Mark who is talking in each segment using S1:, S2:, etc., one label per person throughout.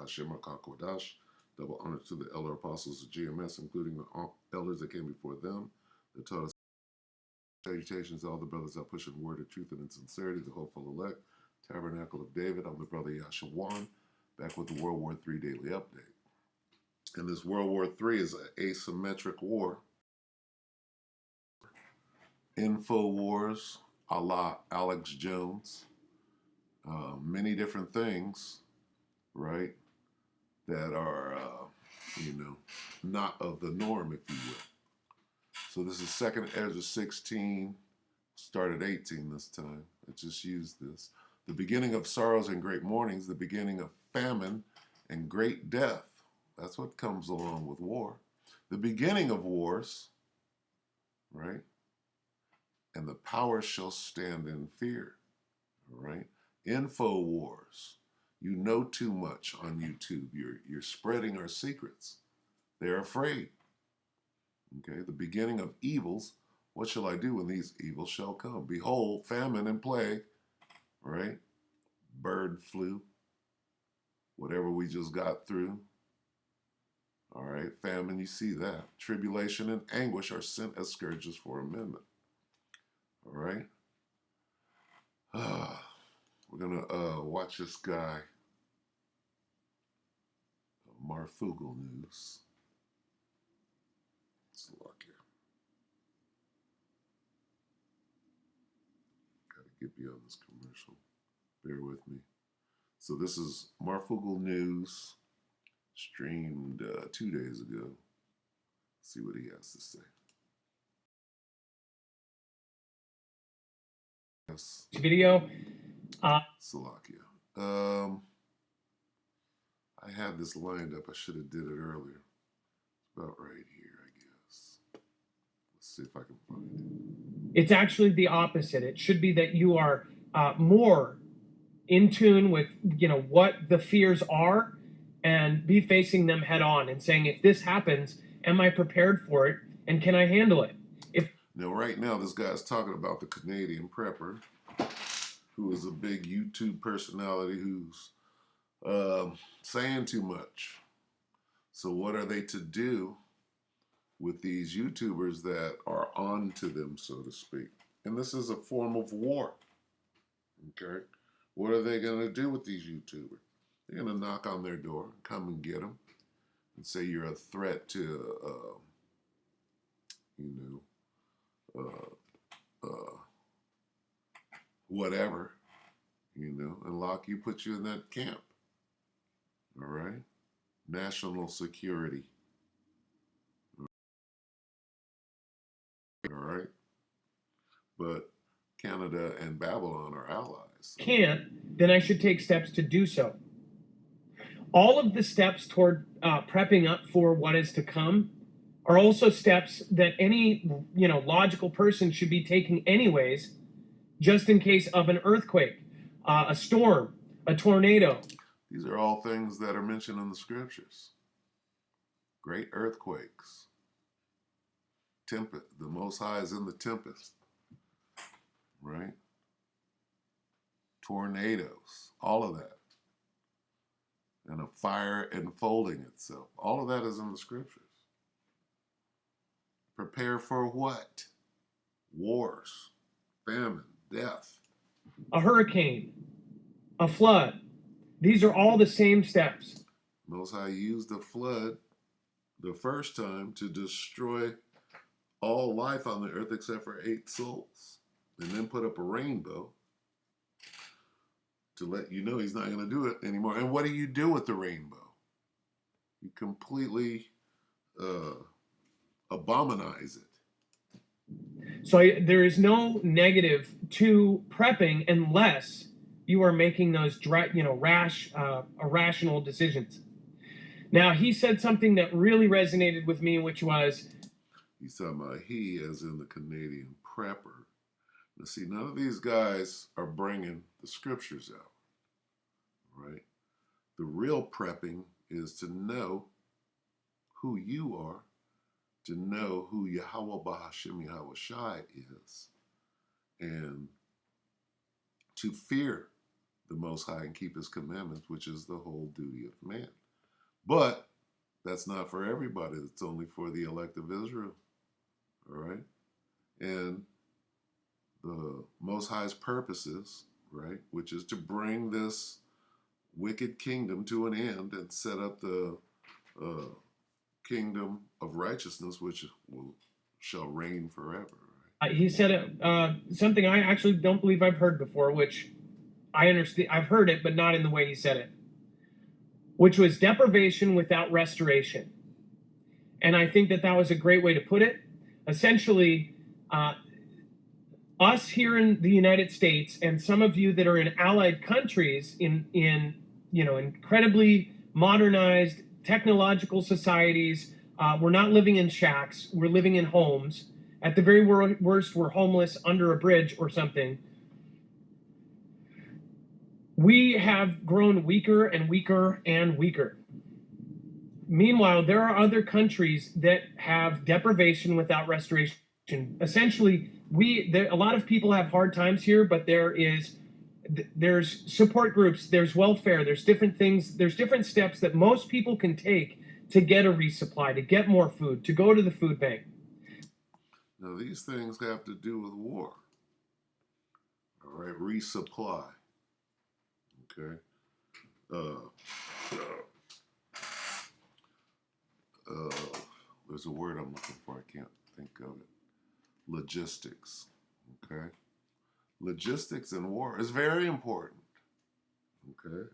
S1: Hashem HaKakodash. Double honor to the elder apostles of GMS, including the elders that came before them, that taught us. Salutations to all the brothers that push in the word of truth and in sincerity, the hopeful elect, Tabernacle of David. I'm the brother Yashawan, back with the World War III Daily Update. And this World War III is an asymmetric war. InfoWars, a la Alex Jones, many different things, right, that are, not of the norm, if you will. So this is 2nd Ezra 16, started 18 this time. I just used this. The beginning of sorrows and great mournings, the beginning of famine and great death. That's what comes along with war. The beginning of wars, right? And the power shall stand in fear, all right? InfoWars. You know too much on YouTube. You're spreading our secrets. They're afraid. Okay, the beginning of evils. What shall I do when these evils shall come? Behold, famine and plague, right? Bird flu, whatever we just got through. All right, famine, you see that. Tribulation and anguish are sent as scourges for amendment. All right. We're going to watch this guy, Marfugal News. Let's look here. Got to get beyond this commercial. Bear with me. So this is Marfugal News, streamed 2 days ago. Let's see what he has to say. Yes.
S2: Video.
S1: Salakia. I had this lined up. I should have did it earlier. It's about right here, I guess. Let's see if I can find it.
S2: It's actually the opposite. It should be that you are more in tune with, what the fears are, and be facing them head on and saying, if this happens, am I prepared for it, and can I handle it?
S1: Now, right now, this guy's talking about the Canadian prepper, who is a big YouTube personality who's saying too much. So what are they to do with these YouTubers that are on to them, so to speak? And this is a form of war. Okay? What are they going to do with these YouTubers? They're going to knock on their door, come and get them, and say you're a threat to, whatever, and lock you, put you in that camp. All right? National security. All right? But Canada and Babylon are allies.
S2: Can't, then I should take steps to do so. All of the steps toward prepping up for what is to come are also steps that any, logical person should be taking anyways, just in case of an earthquake, a storm, a tornado.
S1: These are all things that are mentioned in the scriptures. Great earthquakes. Tempest. The Most High is in the tempest. Right? Tornadoes. All of that. And a fire enfolding itself. All of that is in the scriptures. Prepare for what? Wars, famine, death.
S2: A hurricane, a flood. These are all the same steps.
S1: Most High used the flood the first time to destroy all life on the earth except for 8 souls. And then put up a rainbow to let you know he's not going to do it anymore. And what do you do with the rainbow? You completely abominize it.
S2: So there is no negative to prepping unless you are making those irrational decisions. Now, he said something that really resonated with me, which was...
S1: He's talking about he as in the Canadian prepper. Now, see, none of these guys are bringing the scriptures out, right? The real prepping is to know who you are, to know who Yahweh Bahashim Yahweh Shai is, and to fear the Most High and keep his commandments, which is the whole duty of man. But that's not for everybody. It's only for the elect of Israel. All right? And the Most High's purposes, right, which is to bring this wicked kingdom to an end and set up the kingdom of righteousness, which shall reign forever. Right?
S2: He said something I actually don't believe I've heard before, which I understand. I've heard it, but not in the way he said it, which was deprivation without restoration. And I think that was a great way to put it. Essentially, us here in the United States and some of you that are in allied countries in incredibly modernized technological societies, we're not living in shacks, we're living in homes. At the very worst, we're homeless under a bridge or something. We have grown weaker and weaker and weaker. Meanwhile, there are other countries that have deprivation without restoration. Essentially, a lot of people have hard times here, but there's support groups, there's welfare, there's different things, there's different steps that most people can take to get a resupply, to get more food, to go to the food bank.
S1: Now, these things have to do with war. All right, resupply. Okay. There's a word I'm looking for. I can't think of it. Logistics. Okay. Logistics in war is very important. Okay.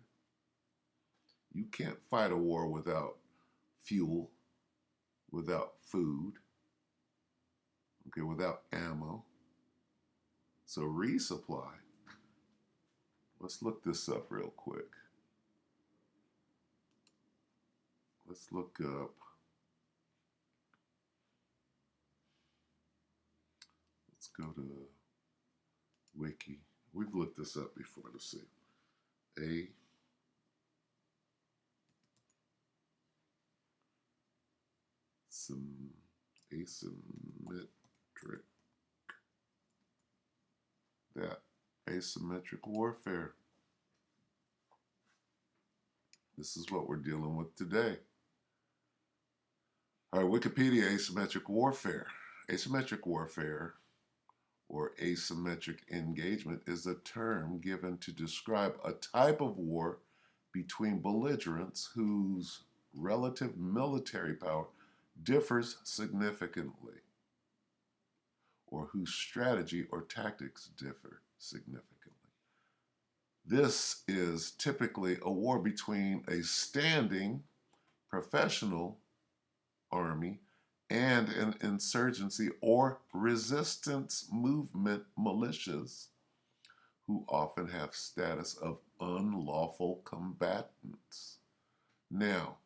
S1: You can't fight a war without fuel, without food, okay, without ammo. So resupply. Let's look this up real quick. Let's look up. Let's go to Wiki. We've looked this up before. Let's see. Asymmetric. That asymmetric warfare. This is what we're dealing with today. All right, Wikipedia, asymmetric warfare. Asymmetric warfare or asymmetric engagement is a term given to describe a type of war between belligerents whose relative military power differs significantly, or whose strategy or tactics differ significantly. This is typically a war between a standing professional army and an insurgency or resistance movement militias who often have status of unlawful combatants. Now,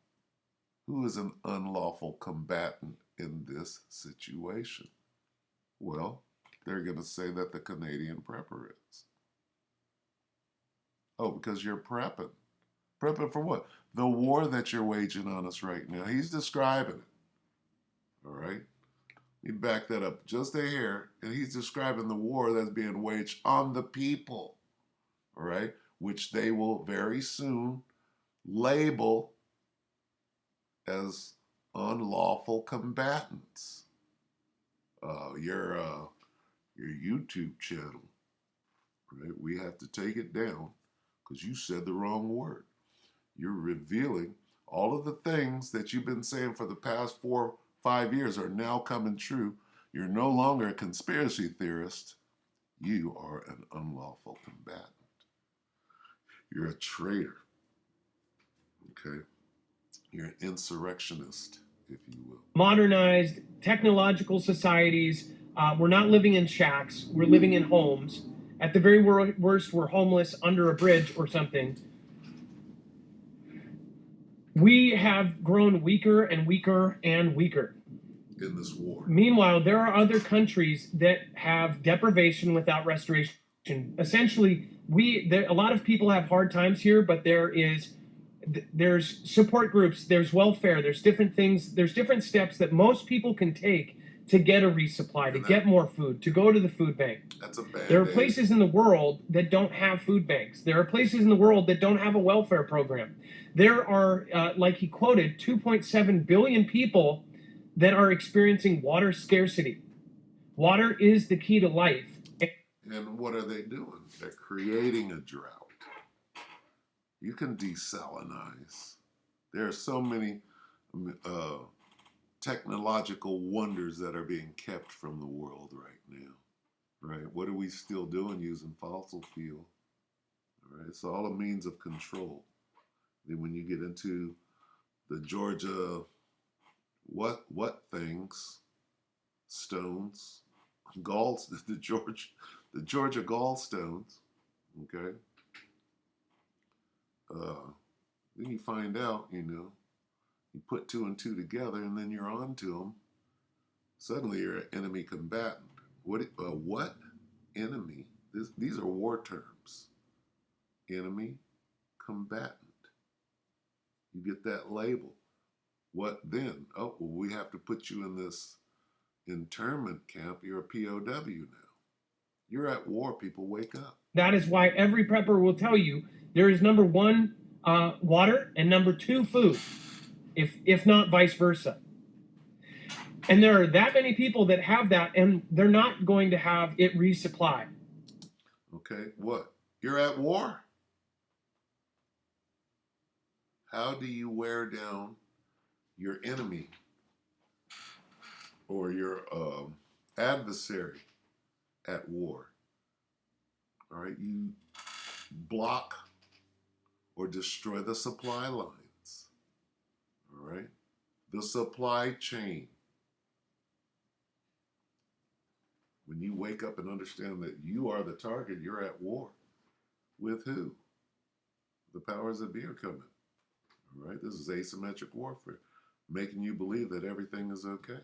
S1: who is an unlawful combatant in this situation? Well, they're going to say that the Canadian prepper is. Oh, because you're prepping. Prepping for what? The war that you're waging on us right now. He's describing it. All right? You back that up just a hair, and he's describing the war that's being waged on the people. All right? Which they will very soon label as unlawful combatants. Your YouTube channel, right? We have to take it down because you said the wrong word. You're revealing all of the things that you've been saying for the past 4-5 years are now coming true. You're no longer a conspiracy theorist. You are an unlawful combatant. You're a traitor. Okay? You're an insurrectionist, if you will.
S2: Modernized technological societies. We're not living in shacks. We're living in homes. At the very worst, we're homeless under a bridge or something. We have grown weaker and weaker and weaker
S1: in this war.
S2: Meanwhile, there are other countries that have deprivation without restoration. Essentially, a lot of people have hard times here, but there's support groups, there's welfare, there's different things, there's different steps that most people can take to get a resupply, to get more food, to go to the food bank.
S1: That's a bad
S2: There are places in the world that don't have food banks. There are places in the world that don't have a welfare program. There are, like he quoted, 2.7 billion people that are experiencing water scarcity. Water is the key to life.
S1: And what are they doing? They're creating a drought. You can desalinize. There are so many technological wonders that are being kept from the world right now. Right? What are we still doing using fossil fuel? Right? It's all a means of control. Then when you get into the Georgia what things, stones, the Georgia gallstones, okay? Then you find out, you put two and two together, and then you're on to them. Suddenly, you're an enemy combatant. What enemy? These are war terms. Enemy combatant. You get that label. What then? Oh, well, we have to put you in this internment camp. You're a POW now. You're at war. People, wake up.
S2: That is why every prepper will tell you there is number one, water, and number two, food, if not vice versa. And there are that many people that have that, and they're not going to have it resupply.
S1: Okay, what? You're at war? How do you wear down your enemy or your adversary at war? All right, you block or destroy the supply lines. All right, the supply chain. When you wake up and understand that you are the target, you're at war. With who? The powers that be are coming. All right, this is asymmetric warfare, making you believe that everything is okay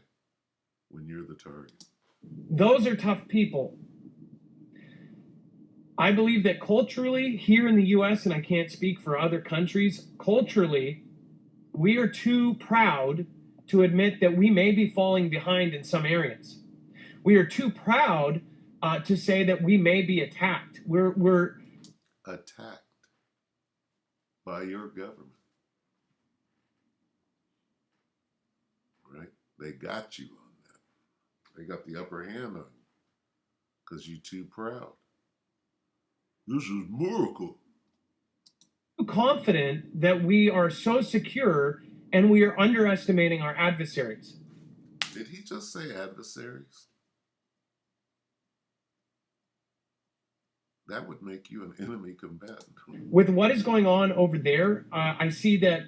S1: when you're the target.
S2: Those are tough people. I believe that culturally, here in the US, and I can't speak for other countries, culturally, we are too proud to admit that we may be falling behind in some areas. We are too proud to say that we may be attacked. We're
S1: attacked by your government. Right? They got you on that. They got the upper hand on you because you're too proud. This is a miracle.
S2: Confident that we are so secure and we are underestimating our adversaries.
S1: Did he just say adversaries? That would make you an enemy combatant.
S2: With what is going on over there, I see that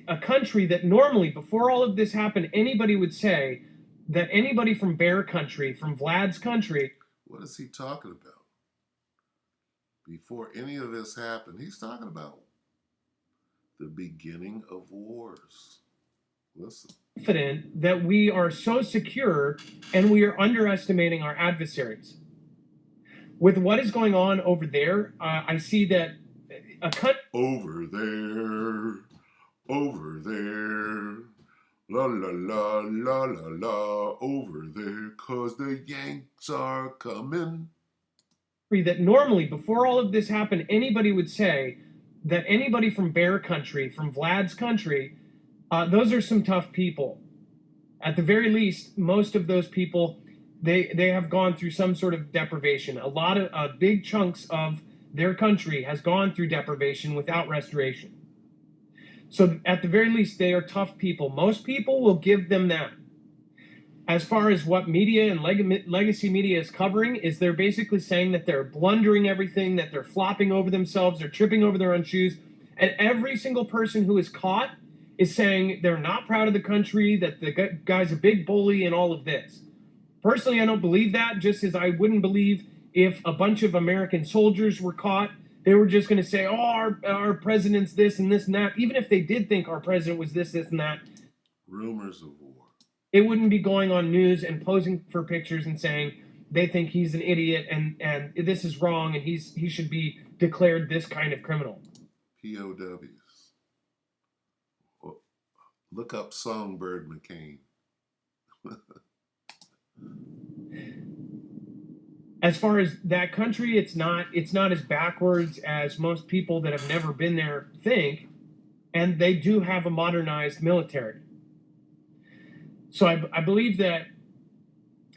S2: a country that normally, before all of this happened, anybody would say that anybody from Bear Country, from Vlad's country.
S1: What is he talking about? Before any of this happened, he's talking about the beginning of wars. Listen.
S2: Confident that we are so secure and we are underestimating our adversaries. With what is going on over there, I see that a country
S1: over there, la la la la la la, over there, 'cause the Yanks are coming.
S2: That normally, before all of this happened, anybody would say that anybody from Bear Country, from Vlad's country, those are some tough people. At the very least, most of those people, they have gone through some sort of deprivation. A lot of big chunks of their country has gone through deprivation without restoration. So at the very least, they are tough people. Most people will give them that. As far as what media and legacy media is covering, is they're basically saying that they're blundering everything, that they're flopping over themselves, they're tripping over their own shoes. And every single person who is caught is saying they're not proud of the country, that the guy's a big bully and all of this. Personally, I don't believe that, just as I wouldn't believe if a bunch of American soldiers were caught, they were just going to say, oh, our president's this and this and that. Even if they did think our president was this and that.
S1: Rumors of war.
S2: It wouldn't be going on news and posing for pictures and saying they think he's an idiot and this is wrong and he should be declared this kind of criminal.
S1: POWs. Look up Songbird McCain.
S2: As far as that country, it's not as backwards as most people that have never been there think, and they do have a modernized military. So I believe that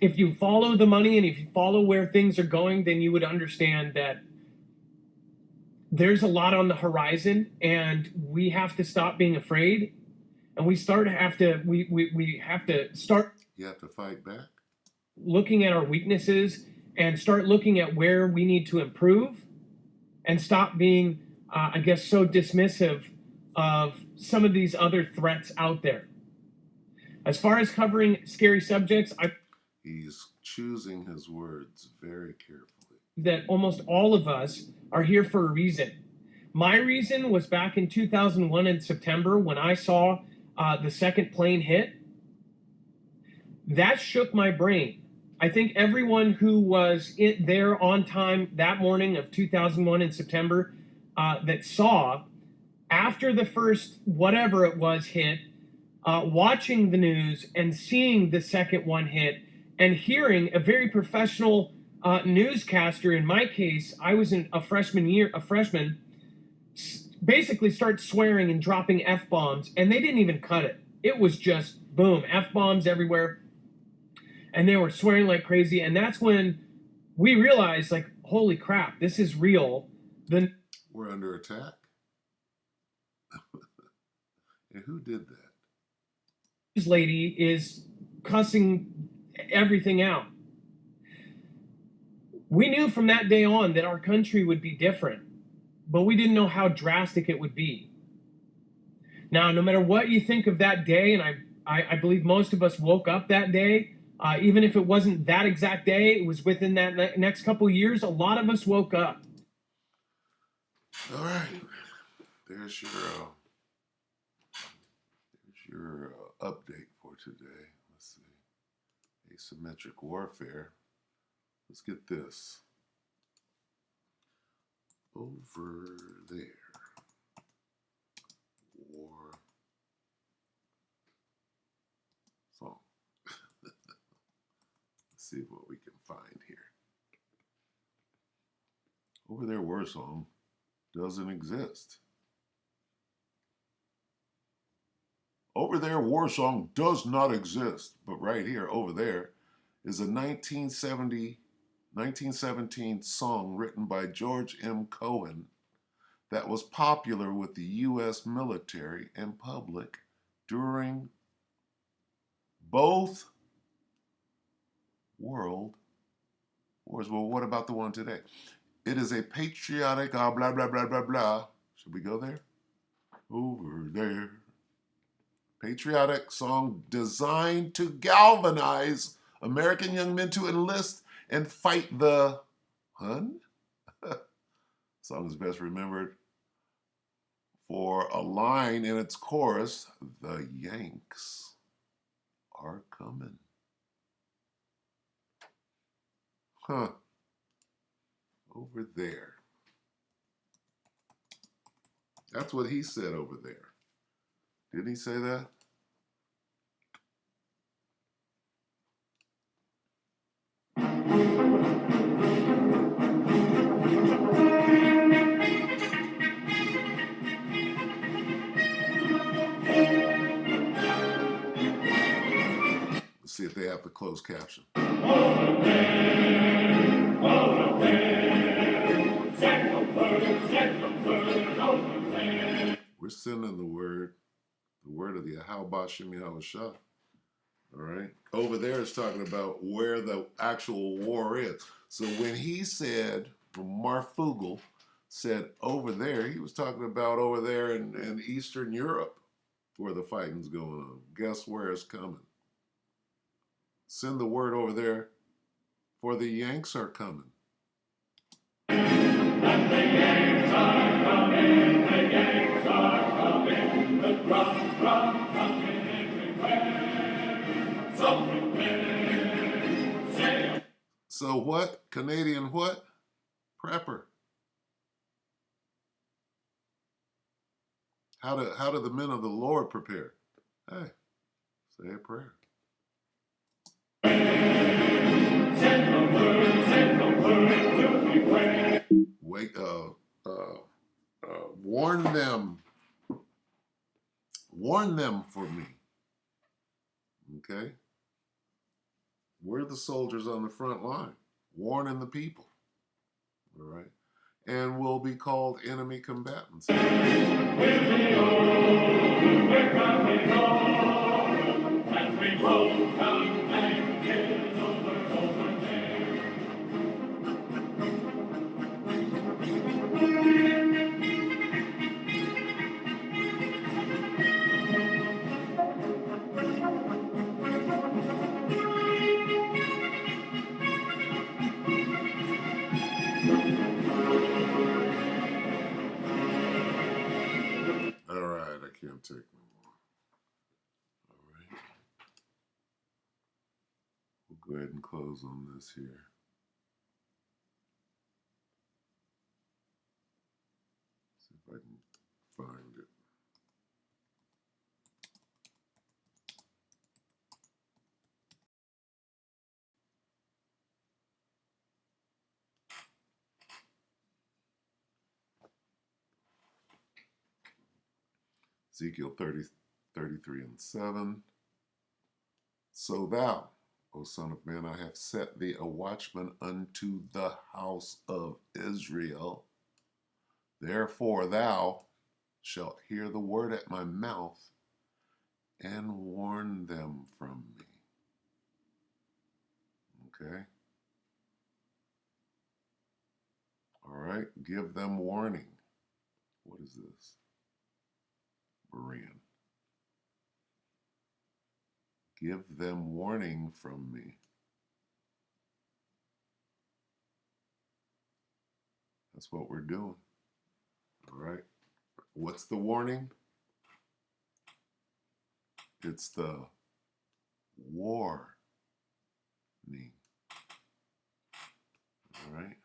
S2: if you follow the money and if you follow where things are going, then you would understand that there's a lot on the horizon, and we have to stop being afraid, and we have to start.
S1: You have to fight back.
S2: Looking at our weaknesses and start looking at where we need to improve, and stop being, I guess, so dismissive of some of these other threats out there. As far as covering scary subjects,
S1: He's choosing his words very carefully.
S2: That almost all of us are here for a reason. My reason was back in 2001 in September when I saw the second plane hit. That shook my brain. I think everyone who was there on time that morning of 2001 in September that saw after the first whatever it was hit, watching the news and seeing the second one hit, and hearing a very professional newscaster, in my case, I was in a freshman, basically start swearing and dropping F-bombs, and they didn't even cut it. It was just boom, F-bombs everywhere. And they were swearing like crazy. And that's when we realized, like, holy crap, this is real. Then
S1: we're under attack. And who did that?
S2: This lady is cussing everything out. We knew from that day on that our country would be different, but we didn't know how drastic it would be. Now, no matter what you think of that day, and I believe most of us woke up that day, even if it wasn't that exact day, it was within that next couple of years, a lot of us woke up.
S1: All right. There's your update for today. Let's see. Asymmetric Warfare. Let's get this. Over there. War song. Let's see what we can find here. Over there war song doesn't exist. Over there war song does not exist, but right here, over there, is a 1917 song written by George M. Cohen that was popular with the U.S. military and public during both world wars. Well, what about the one today? It is a patriotic, blah, blah, blah, blah, blah. Should we go there? Over there. Patriotic song designed to galvanize American young men to enlist and fight the Hun. Song is best remembered for a line in its chorus, "The Yanks are coming." Huh. Over there. That's what he said over there. Didn't he say that? Let's see if they have the closed caption. We're sending the word of the Ahau Shimi Shah. All right. Over there is talking about where the actual war is. So when he said, Marfugel said over there, he was talking about over there in Eastern Europe where the fighting's going on. Guess where it's coming? Send the word over there, for the Yanks are coming. And the Yanks are coming, the Yanks are coming, the drum coming everywhere. So prepare, say. So what? Canadian what? Prepper. How do the men of the Lord prepare? Hey, say a prayer. Wait, warn them. Warn them for me. Okay? We're the soldiers on the front line, warning the people. All right? And will be called enemy combatants. All right, I can't take no more. All right. We'll go ahead and close on this here. See if I can find it. Ezekiel 33 and 7. So thou, O son of man, I have set thee a watchman unto the house of Israel. Therefore thou shalt hear the word at my mouth and warn them from me. Okay? All right? Give them warning. What is this? Berean. Give them warning from me. That's what we're doing. All right? What's the warning? It's the warning. All right?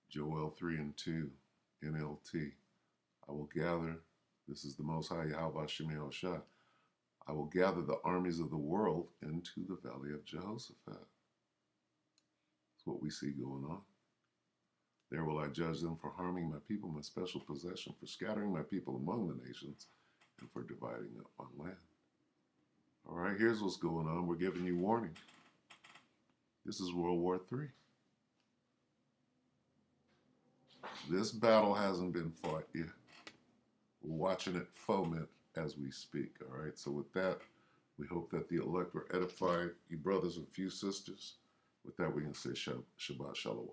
S1: Joel 3 and 2, NLT. I will gather, this is the Most High Yahweh Shemel Shah. I will gather the armies of the world into the valley of Jehoshaphat. That's what we see going on. There will I judge them for harming my people, my special possession, for scattering my people among the nations, and for dividing up my land. All right, here's what's going on. We're giving you warning. This is World War III. This battle hasn't been fought yet. We're watching it foment as we speak, all right? So with that, we hope that the elect were edified, you brothers and few sisters. With that, we can say Shabbat Shalom.